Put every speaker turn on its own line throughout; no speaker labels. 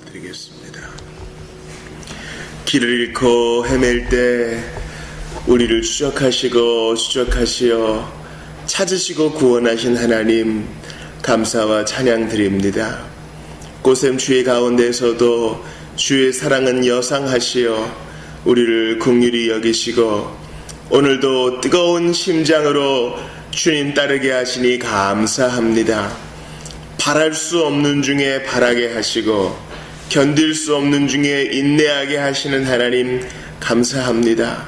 기도드리겠습니다. 길을 잃고 헤맬 때 우리를 추적하시어 찾으시고 구원하신 하나님, 감사와 찬양 드립니다. 고샘추위 가운데서도 주의 사랑은 여상하시어 우리를 긍휼히 여기시고 오늘도 뜨거운 심장으로 주님 따르게 하시니 감사합니다. 바랄 수 없는 중에 바라게 하시고 견딜 수 없는 중에 인내하게 하시는 하나님, 감사합니다.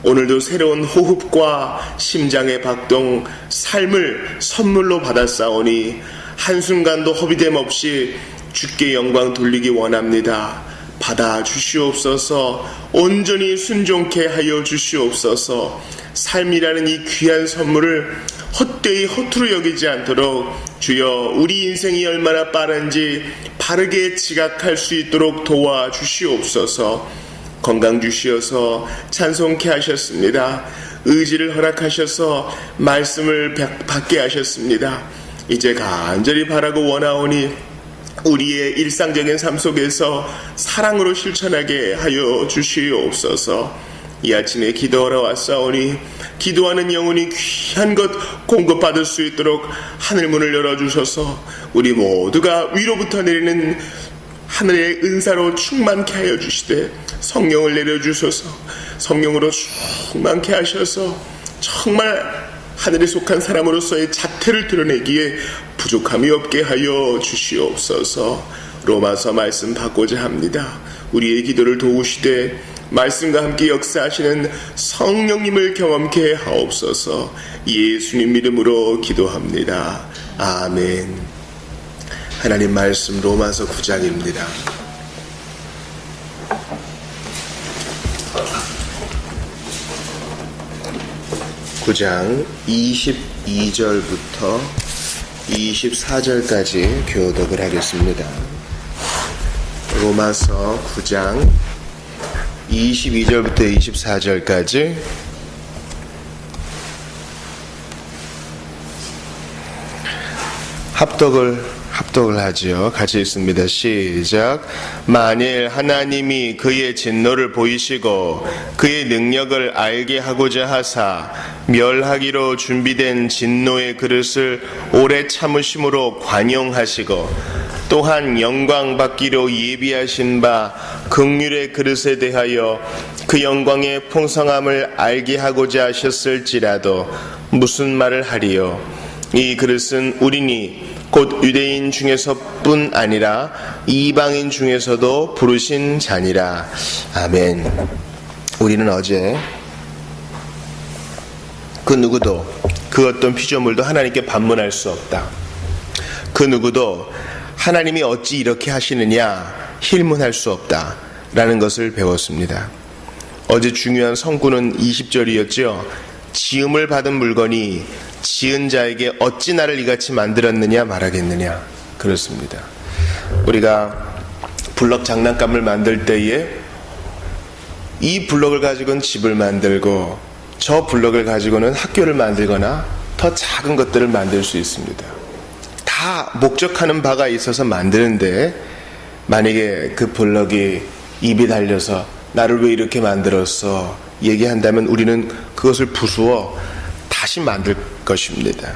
오늘도 새로운 호흡과 심장의 박동, 삶을 선물로 받았사오니 한순간도 허비됨 없이 주께 영광 돌리기 원합니다. 받아 주시옵소서. 온전히 순종케 하여 주시옵소서. 삶이라는 이 귀한 선물을 헛되이 허투루 여기지 않도록 주여, 우리 인생이 얼마나 빠른지 바르게 지각할 수 있도록 도와주시옵소서. 건강 주시어서 찬송케 하셨습니다. 의지를 허락하셔서 말씀을 받게 하셨습니다. 이제 간절히 바라고 원하오니 우리의 일상적인 삶 속에서 사랑으로 실천하게 하여 주시옵소서. 이 아침에 기도하러 왔사오니 기도하는 영혼이 귀한 것 공급받을 수 있도록 하늘문을 열어주셔서 우리 모두가 위로부터 내리는 하늘의 은사로 충만케 하여 주시되 성령을 내려주셔서 성령으로 충만케 하셔서 정말 하늘에 속한 사람으로서의 자태를 드러내기에 부족함이 없게 하여 주시옵소서. 로마서 말씀 받고자 합니다. 우리의 기도를 도우시되 말씀과 함께 역사하시는 성령님을 경험케 하옵소서. 예수님 이름으로 기도합니다. 아멘. 하나님 말씀 로마서 9장입니다. 9장 22절부터 24절까지 교독을 하겠습니다. 로마서 9장 22절부터 24절까지 합독을 하지요. 같이 읽습니다. 시작. 만일 하나님이 그의 진노를 보이시고 그의 능력을 알게 하고자 하사 멸하기로 준비된 진노의 그릇을 오래 참으심으로 관용하시고 또한 영광 받기로 예비하신 바 긍휼의 그릇에 대하여 그 영광의 풍성함을 알게 하고자 하셨을지라도 무슨 말을 하리요. 이 그릇은 우리니 곧 유대인 중에서뿐 아니라 이방인 중에서도 부르신 자니라. 아멘. 우리는 어제 그 누구도 그 어떤 피조물도 하나님께 반문할 수 없다. 그 누구도 하나님이 어찌 이렇게 하시느냐 힐문할 수 없다 라는 것을 배웠습니다. 어제 중요한 성구는 20절이었죠. 지음을 받은 물건이 지은 자에게 어찌 나를 이같이 만들었느냐 말하겠느냐. 그렇습니다. 우리가 블럭 장난감을 만들 때에 이 블럭을 가지고는 집을 만들고 저 블럭을 가지고는 학교를 만들거나 더 작은 것들을 만들 수 있습니다. 다 목적하는 바가 있어서 만드는데 만약에 그 블럭이 입이 달려서 나를 왜 이렇게 만들었어 얘기한다면 우리는 그것을 부수어 다시 만들 것입니다.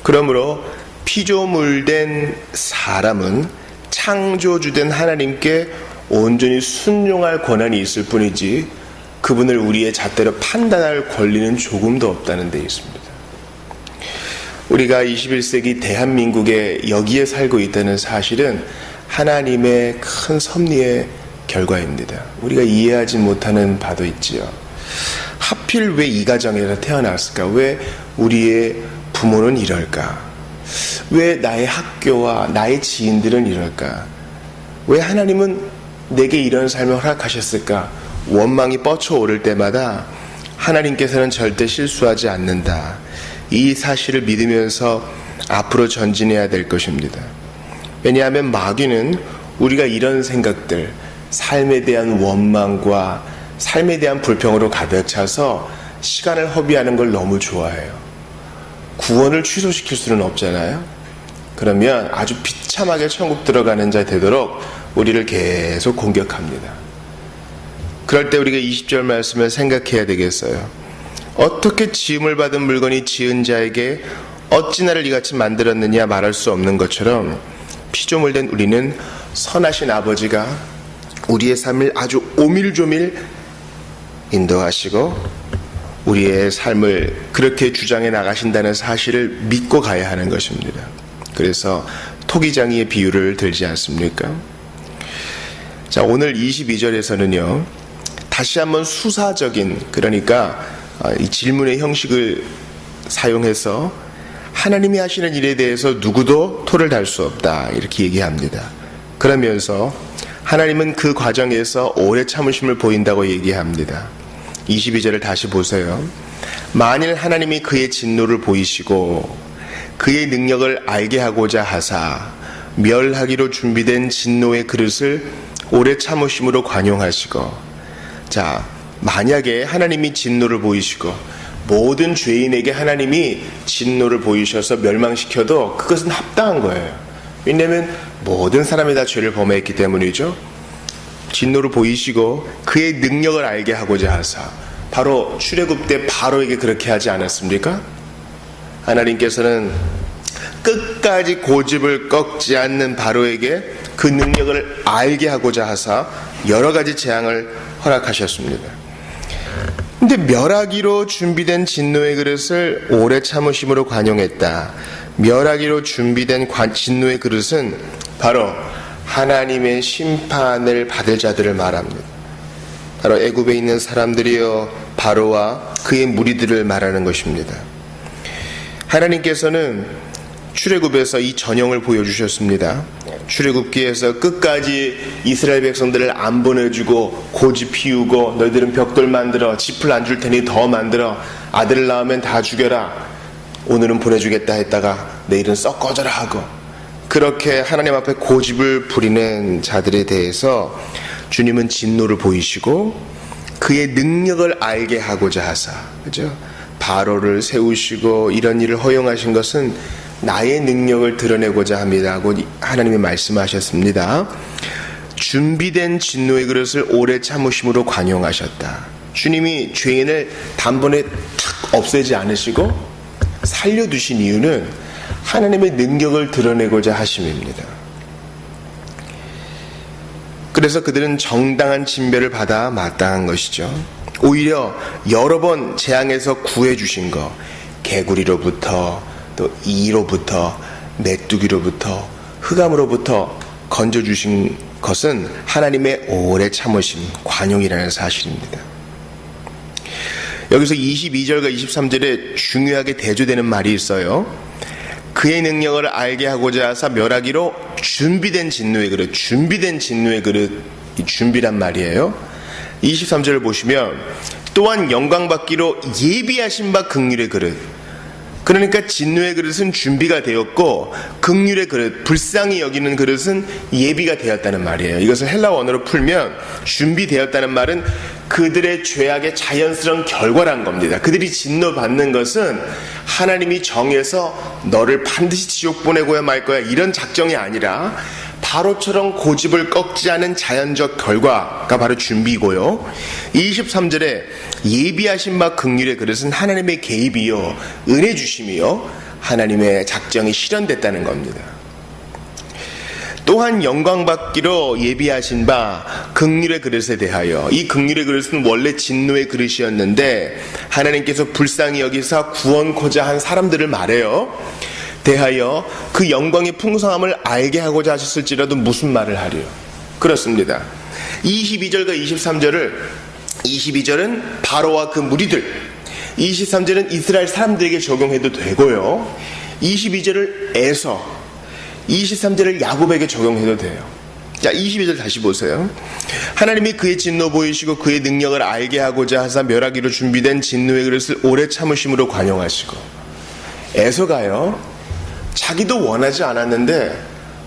그러므로 피조물된 사람은 창조주된 하나님께 온전히 순종할 권한이 있을 뿐이지 그분을 우리의 잣대로 판단할 권리는 조금도 없다는 데 있습니다. 우리가 21세기 대한민국에 여기에 살고 있다는 사실은 하나님의 큰 섭리의 결과입니다. 우리가 이해하지 못하는 바도 있지요. 하필 왜 이 가정에서 태어났을까? 왜 우리의 부모는 이럴까? 왜 나의 학교와 나의 지인들은 이럴까? 왜 하나님은 내게 이런 삶을 허락하셨을까? 원망이 뻗쳐오를 때마다 하나님께서는 절대 실수하지 않는다. 이 사실을 믿으면서 앞으로 전진해야 될 것입니다. 왜냐하면 마귀는 우리가 이런 생각들, 삶에 대한 원망과 삶에 대한 불평으로 가득 차서 시간을 허비하는 걸 너무 좋아해요. 구원을 취소시킬 수는 없잖아요. 그러면 아주 비참하게 천국 들어가는 자 되도록 우리를 계속 공격합니다. 그럴 때 우리가 20절 말씀을 생각해야 되겠어요. 어떻게 지음을 받은 물건이 지은 자에게 어찌 나를 이같이 만들었느냐 말할 수 없는 것처럼 피조물된 우리는 선하신 아버지가 우리의 삶을 아주 오밀조밀 인도하시고 우리의 삶을 그렇게 주장해 나가신다는 사실을 믿고 가야 하는 것입니다. 그래서 토기장이의 비유를 들지 않습니까? 자, 오늘 22절에서는요 다시 한번 수사적인, 그러니까 이 질문의 형식을 사용해서 하나님이 하시는 일에 대해서 누구도 토를 달 수 없다 이렇게 얘기합니다. 그러면서 하나님은 그 과정에서 오래 참으심을 보인다고 얘기합니다. 22절을 다시 보세요. 만일 하나님이 그의 진노를 보이시고 그의 능력을 알게 하고자 하사 멸하기로 준비된 진노의 그릇을 오래 참으심으로 관용하시고, 자, 만약에 하나님이 진노를 보이시고 모든 죄인에게 하나님이 진노를 보이셔서 멸망시켜도 그것은 합당한 거예요. 왜냐하면 모든 사람이 다 죄를 범했기 때문이죠. 진노를 보이시고 그의 능력을 알게 하고자 하사, 바로 출애굽 때 바로에게 그렇게 하지 않았습니까? 하나님께서는 끝까지 고집을 꺾지 않는 바로에게 그 능력을 알게 하고자 하사 여러 가지 재앙을 허락하셨습니다. 근데 멸하기로 준비된 진노의 그릇을 오래 참으심으로 관용했다. 멸하기로 준비된 진노의 그릇은 바로 하나님의 심판을 받을 자들을 말합니다. 바로 애굽에 있는 사람들이요 바로와 그의 무리들을 말하는 것입니다. 하나님께서는 출애굽에서 이 전형을 보여주셨습니다. 출애굽기에서 끝까지 이스라엘 백성들을 안 보내주고 고집 피우고 너희들은 벽돌 만들어, 짚을 안 줄 테니 더 만들어, 아들을 낳으면 다 죽여라, 오늘은 보내주겠다 했다가 내일은 썩 꺼져라 하고, 그렇게 하나님 앞에 고집을 부리는 자들에 대해서 주님은 진노를 보이시고 그의 능력을 알게 하고자 하사, 그죠? 바로를 세우시고 이런 일을 허용하신 것은 나의 능력을 드러내고자 합니다고 하나님이 말씀하셨습니다. 준비된 진노의 그릇을 오래 참으심으로 관용하셨다. 주님이 죄인을 단번에 탁 없애지 않으시고 살려두신 이유는 하나님의 능력을 드러내고자 하심입니다. 그래서 그들은 정당한 진배를 받아 마땅한 것이죠. 오히려 여러 번 재앙에서 구해주신 것, 개구리로부터 또 이로부터 메뚜기로부터 흑암으로부터 건져주신 것은 하나님의 오래 참으심, 관용이라는 사실입니다. 여기서 22절과 23절에 중요하게 대조되는 말이 있어요. 그의 능력을 알게 하고자 하사 멸하기로 준비된 진노의 그릇, 준비된 진노의 그릇, 이 준비란 말이에요. 23절을 보시면 또한 영광받기로 예비하신 바 긍휼의 그릇, 그러니까 진노의 그릇은 준비가 되었고 긍휼의 그릇, 불쌍히 여기는 그릇은 예비가 되었다는 말이에요. 이것을 헬라어 언어로 풀면 준비되었다는 말은 그들의 죄악의 자연스러운 결과란 겁니다. 그들이 진노받는 것은 하나님이 정해서 너를 반드시 지옥 보내고야 말 거야 이런 작정이 아니라 바로처럼 고집을 꺾지 않은 자연적 결과가 바로 준비고요. 23절에 예비하신 바 긍휼의 그릇은 하나님의 개입이요 은혜 주심이요 하나님의 작정이 실현됐다는 겁니다. 또한 영광받기로 예비하신 바 긍휼의 그릇에 대하여, 이 긍휼의 그릇은 원래 진노의 그릇이었는데 하나님께서 불쌍히 여기사 구원코자 한 사람들을 말해요. 대하여 그 영광의 풍성함을 알게 하고자 하셨을지라도 무슨 말을 하려? 그렇습니다. 22절과 23절을 22절은 바로와 그 무리들, 23절은 이스라엘 사람들에게 적용해도 되고요. 22절을 에서 23절을 야곱에게 적용해도 돼요. 자, 22절 다시 보세요. 하나님이 그의 진노 보이시고 그의 능력을 알게 하고자 하사 멸하기로 준비된 진노의 그릇을 오래 참으심으로 관용하시고, 에서가요 자기도 원하지 않았는데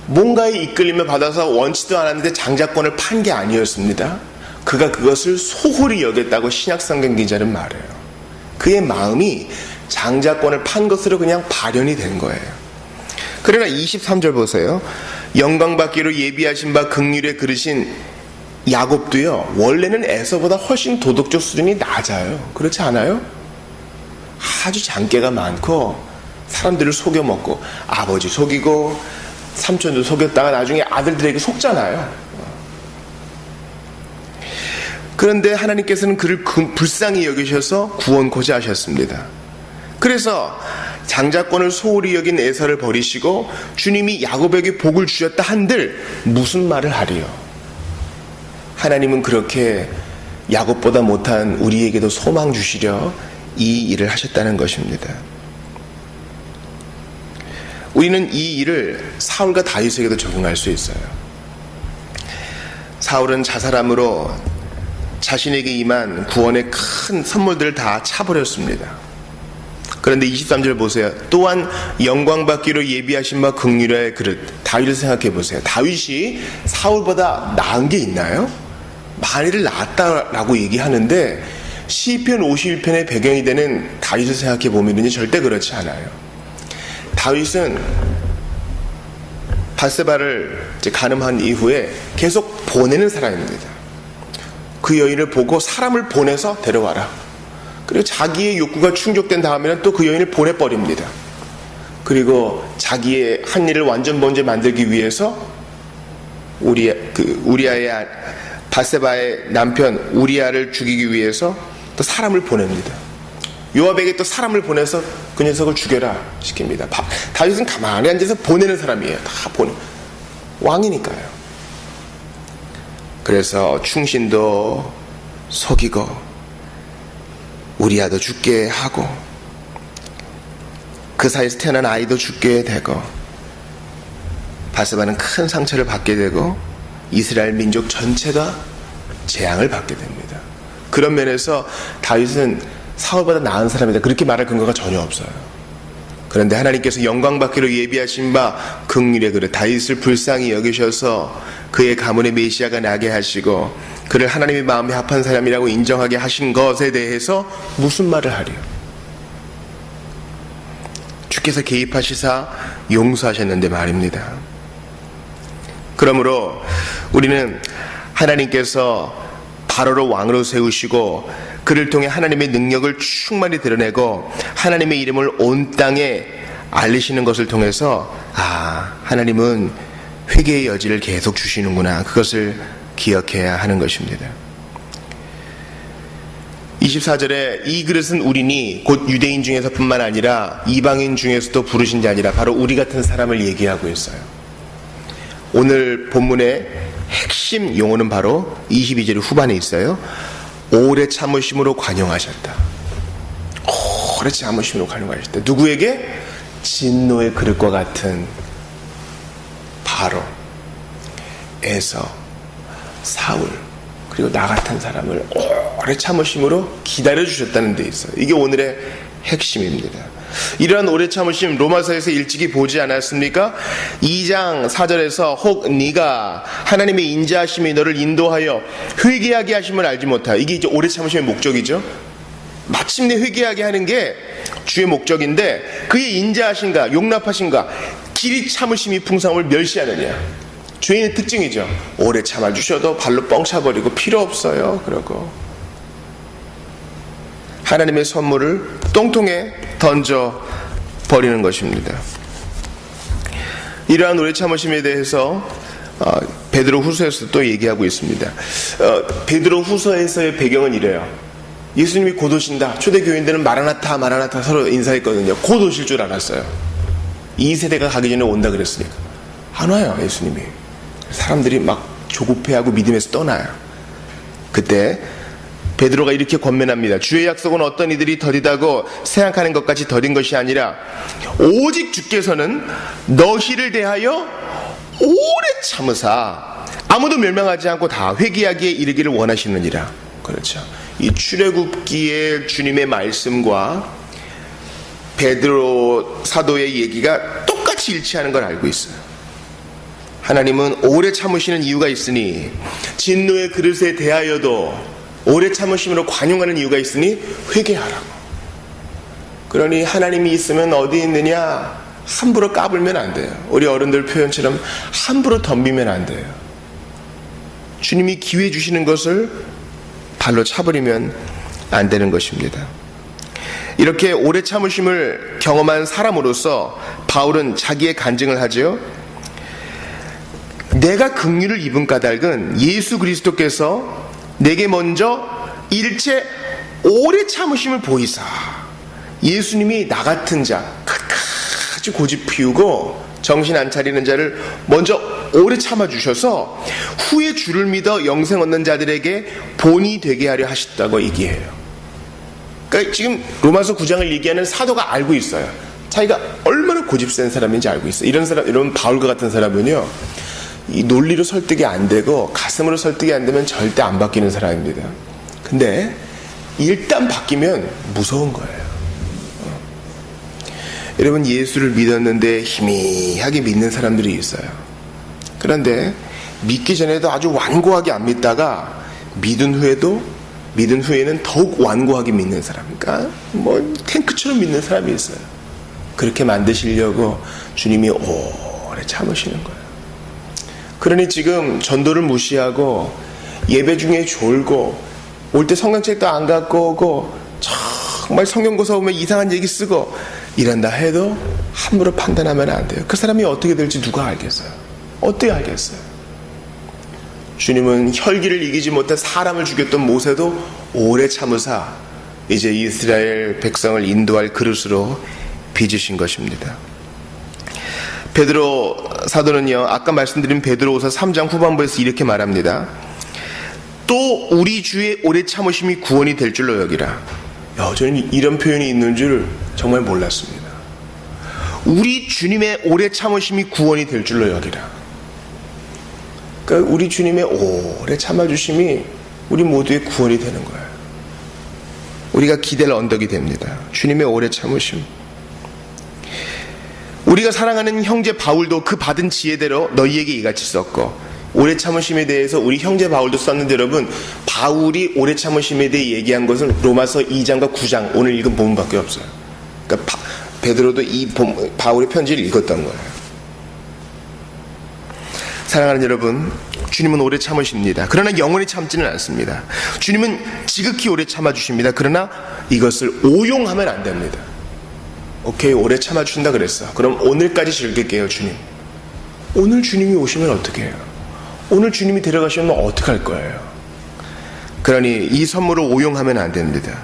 뭔가에 이끌림을 받아서 원치도 않았는데 장자권을 판 게 아니었습니다. 그가 그것을 소홀히 여겼다고 신약성경 기자는 말해요. 그의 마음이 장자권을 판 것으로 그냥 발현이 된 거예요. 그러나 23절 보세요. 영광받기로 예비하신 바 긍휼에 그르신 야곱도요, 원래는 에서보다 훨씬 도덕적 수준이 낮아요. 그렇지 않아요? 아주 장깨가 많고 사람들을 속여먹고 아버지 속이고 삼촌도 속였다가 나중에 아들들에게 속잖아요. 그런데 하나님께서는 그를 불쌍히 여기셔서 구원코자 하셨습니다. 그래서 장자권을 소홀히 여긴 에서를 버리시고 주님이 야곱에게 복을 주셨다 한들 무슨 말을 하리요? 하나님은 그렇게 야곱보다 못한 우리에게도 소망 주시려 이 일을 하셨다는 것입니다. 우리는 이 일을 사울과 다윗에게도 적용할 수 있어요. 사울은 자살함으로 자신에게 임한 구원의 큰 선물들을 다 차버렸습니다. 그런데 23절 보세요. 또한 영광받기로 예비하신 바 긍휼의 그릇. 다윗을 생각해 보세요. 다윗이 사울보다 나은 게 있나요? 만일을 낳았다라고 얘기하는데 시편 51편의 배경이 되는 다윗을 생각해 보면 절대 그렇지 않아요. 다윗은 바세바를 간음한 이후에 계속 보내는 사람입니다. 그 여인을 보고 사람을 보내서 데려와라. 그리고 자기의 욕구가 충족된 다음에는 또 그 여인을 보내버립니다. 그리고 자기의 한 일을 완전 번제 만들기 위해서 우리아의 바세바의 남편 우리아를 죽이기 위해서 또 사람을 보냅니다. 요압에게 또 사람을 보내서 그 녀석을 죽여라 시킵니다. 다윗은 가만히 앉아서 보내는 사람이에요. 다 왕이니까요. 그래서 충신도 속이고 우리아도 죽게 하고 그 사이에서 태어난 아이도 죽게 되고 바세바는 큰 상처를 받게 되고 이스라엘 민족 전체가 재앙을 받게 됩니다. 그런 면에서 다윗은 사울보다 나은 사람이다 그렇게 말할 근거가 전혀 없어요. 그런데 하나님께서 영광받기로 예비하신 바 긍휼의 그릇 다윗을 불쌍히 여기셔서 그의 가문의 메시아가 나게 하시고 그를 하나님의 마음에 합한 사람이라고 인정하게 하신 것에 대해서 무슨 말을 하리요? 주께서 개입하시사 용서하셨는데 말입니다. 그러므로 우리는 하나님께서 바로를 왕으로 세우시고 그를 통해 하나님의 능력을 충만히 드러내고 하나님의 이름을 온 땅에 알리시는 것을 통해서 하나님은 회개의 여지를 계속 주시는구나, 그것을 기억해야 하는 것입니다. 24절에 이 그릇은 우리니 곧 유대인 중에서 뿐만 아니라 이방인 중에서도 부르신 자 아니라 바로 우리 같은 사람을 얘기하고 있어요. 오늘 본문의 핵심 용어는 바로 22절 후반에 있어요. 오래 참으심으로 관용하셨다. 오래 참으심으로 관용하셨다. 누구에게? 진노의 그릇과 같은 바로, 에서, 사울, 그리고 나 같은 사람을 오래 참으심으로 기다려주셨다는 데 있어요. 이게 오늘의 핵심입니다. 이러한 오래 참으심 로마서에서 일찍이 보지 않았습니까? 2장 4절에서 혹 네가 하나님의 인자하심이 너를 인도하여 회개하게 하심을 알지 못하. 이게 이제 오래 참으심의 목적이죠. 마침내 회개하게 하는 게 주의 목적인데 그의 인자하신가 용납하신가 길이 참으심이 풍성함을 멸시하느냐. 죄인의 특징이죠. 오래 참아주셔도 발로 뻥 차버리고 필요 없어요. 그러고 하나님의 선물을 똥통에 던져 버리는 것입니다. 이러한 오래 참으심에 대해서 베드로 후서에서 또 얘기하고 있습니다. 베드로 후서에서의 배경은 이래요. 예수님이 곧 오신다. 초대교인들은 마라나타 마라나타 서로 인사했거든요. 곧 오실 줄 알았어요. 이 세대가 가기 전에 온다 그랬으니까. 안 와요, 예수님이. 사람들이 막 조급해하고 믿음에서 떠나요. 그때 베드로가 이렇게 권면합니다. 주의 약속은 어떤 이들이 더디다고 생각하는 것까지 더딘 것이 아니라 오직 주께서는 너희를 대하여 오래 참으사 아무도 멸망하지 않고 다 회개하기에 이르기를 원하시느니라. 그렇죠. 이 출애굽기의 주님의 말씀과 베드로 사도의 얘기가 똑같이 일치하는 걸 알고 있어요. 하나님은 오래 참으시는 이유가 있으니 진노의 그릇에 대하여도 오래 참으심으로 관용하는 이유가 있으니 회개하라고. 그러니 하나님이 있으면 어디 있느냐? 함부로 까불면 안 돼요. 우리 어른들 표현처럼 함부로 덤비면 안 돼요. 주님이 기회 주시는 것을 발로 차버리면 안 되는 것입니다. 이렇게 오래 참으심을 경험한 사람으로서 바울은 자기의 간증을 하죠. 내가 긍휼을 입은 까닭은 예수 그리스도께서 내게 먼저 일체 오래 참으심을 보이사, 예수님이 나 같은 자, 끝까지 고집 피우고 정신 안 차리는 자를 먼저 오래 참아주셔서 후에 주를 믿어 영생 얻는 자들에게 본이 되게 하려 하셨다고 얘기해요. 그러니까 지금 로마서 9장을 얘기하는 사도가 알고 있어요. 자기가 얼마나 고집센 사람인지 알고 있어요. 이런 바울과 같은 사람은요, 이 논리로 설득이 안 되고 가슴으로 설득이 안 되면 절대 안 바뀌는 사람입니다. 근데 일단 바뀌면 무서운 거예요. 여러분, 예수를 믿었는데 희미하게 믿는 사람들이 있어요. 그런데 믿기 전에도 아주 완고하게 안 믿다가 믿은 후에는 더욱 완고하게 믿는 사람, 그러니까 탱크처럼 믿는 사람이 있어요. 그렇게 만드시려고 주님이 오래 참으시는 거예요. 그러니 지금 전도를 무시하고 예배 중에 졸고 올 때 성경책도 안 갖고 오고 정말 성경고사 오면 이상한 얘기 쓰고 이런다 해도 함부로 판단하면 안 돼요. 그 사람이 어떻게 될지 누가 알겠어요? 어떻게 알겠어요? 주님은 혈기를 이기지 못해 사람을 죽였던 모세도 오래 참으사 이제 이스라엘 백성을 인도할 그릇으로 빚으신 것입니다. 베드로 사도는요, 아까 말씀드린 베드로후서 3장 후반부에서 이렇게 말합니다. 또 우리 주의 오래 참으심이 구원이 될 줄로 여기라. 저는 이런 표현이 있는 줄 정말 몰랐습니다. 우리 주님의 오래 참으심이 구원이 될 줄로 여기라. 그러니까 우리 주님의 오래 참아주심이 우리 모두의 구원이 되는 거예요. 우리가 기댈 언덕이 됩니다. 주님의 오래 참으심. 우리가 사랑하는 형제 바울도 그 받은 지혜대로 너희에게 이같이 썼고, 오래 참으심에 대해서 우리 형제 바울도 썼는데, 여러분, 바울이 오래 참으심에 대해 얘기한 것은 로마서 2장과 9장 오늘 읽은 본문밖에 없어요. 그러니까 베드로도 바울의 편지를 읽었던 거예요. 사랑하는 여러분, 주님은 오래 참으십니다. 그러나 영원히 참지는 않습니다. 주님은 지극히 오래 참아주십니다. 그러나 이것을 오용하면 안 됩니다. 오케이, 오래 참아주신다 그랬어. 그럼 오늘까지 즐길게요, 주님. 오늘 주님이 오시면 어떻게 해요? 오늘 주님이 데려가시면 어떻게 할 거예요? 그러니 이 선물을 오용하면 안 됩니다.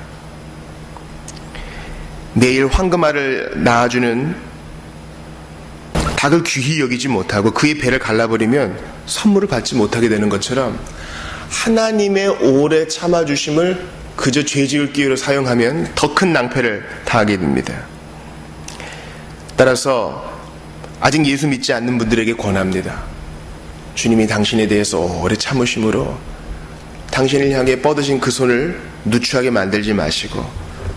매일 황금알을 낳아주는 닭을 귀히 여기지 못하고 그의 배를 갈라버리면 선물을 받지 못하게 되는 것처럼, 하나님의 오래 참아주심을 그저 죄지을 기회로 사용하면 더 큰 낭패를 당하게 됩니다. 따라서 아직 예수 믿지 않는 분들에게 권합니다. 주님이 당신에 대해서 오래 참으심으로 당신을 향해 뻗으신 그 손을 누추하게 만들지 마시고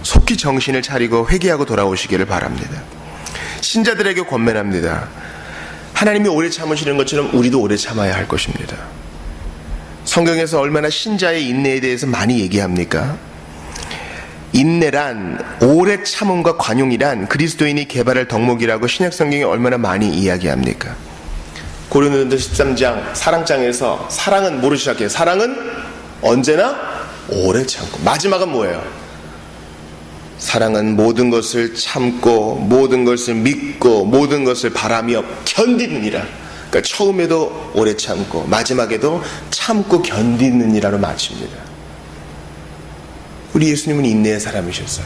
속히 정신을 차리고 회개하고 돌아오시기를 바랍니다. 신자들에게 권면합니다. 하나님이 오래 참으시는 것처럼 우리도 오래 참아야 할 것입니다. 성경에서 얼마나 신자의 인내에 대해서 많이 얘기합니까? 인내란, 오래 참음과 관용이란 그리스도인이 개발할 덕목이라고 신약성경이 얼마나 많이 이야기합니까? 고린도전서 13장 사랑장에서 사랑은 뭐로 시작해요? 사랑은 언제나 오래 참고, 마지막은 뭐예요? 사랑은 모든 것을 참고 모든 것을 믿고 모든 것을 바라며 견디느니라. 그러니까 처음에도 오래 참고 마지막에도 참고 견디느니라로 마칩니다. 우리 예수님은 인내의 사람이셨어요.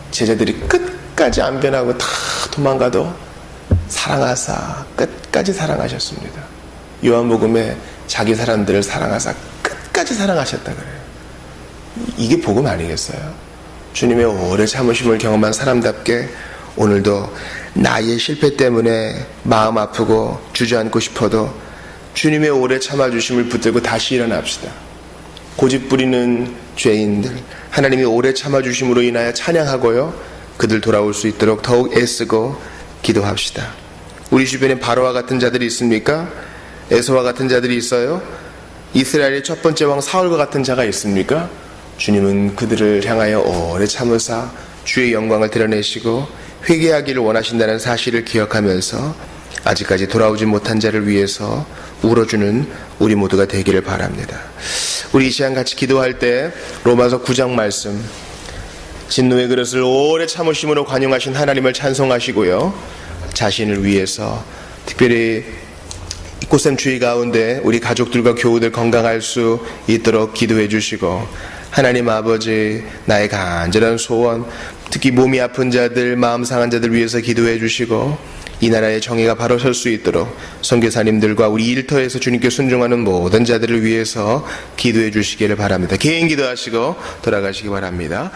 제자들이 끝까지 안 변하고 다 도망가도 사랑하사 끝까지 사랑하셨습니다. 요한복음에 자기 사람들을 사랑하사 끝까지 사랑하셨다 그래요. 이게 복음 아니겠어요? 주님의 오래 참으심을 경험한 사람답게 오늘도 나의 실패 때문에 마음 아프고 주저앉고 싶어도 주님의 오래 참아주심을 붙들고 다시 일어납시다. 고집 부리는 죄인들, 하나님이 오래 참아주심으로 인하여 찬양하고요, 그들 돌아올 수 있도록 더욱 애쓰고 기도합시다. 우리 주변에 바로와 같은 자들이 있습니까? 에서와 같은 자들이 있어요? 이스라엘의 첫 번째 왕 사울과 같은 자가 있습니까? 주님은 그들을 향하여 오래 참으사 주의 영광을 드러내시고 회개하기를 원하신다는 사실을 기억하면서 아직까지 돌아오지 못한 자를 위해서 울어주는 우리 모두가 되기를 바랍니다. 우리 이 시간 같이 기도할 때 로마서 9장 말씀, 진노의 그릇을 오래 참으심으로 관용하신 하나님을 찬송하시고요, 자신을 위해서 특별히 꽃샘추위 가운데 우리 가족들과 교우들 건강할 수 있도록 기도해 주시고, 하나님 아버지, 나의 간절한 소원, 특히 몸이 아픈 자들, 마음 상한 자들 위해서 기도해 주시고, 이 나라의 정의가 바로 설 수 있도록 선교사님들과 우리 일터에서 주님께 순종하는 모든 자들을 위해서 기도해 주시기를 바랍니다. 개인 기도하시고 돌아가시기 바랍니다.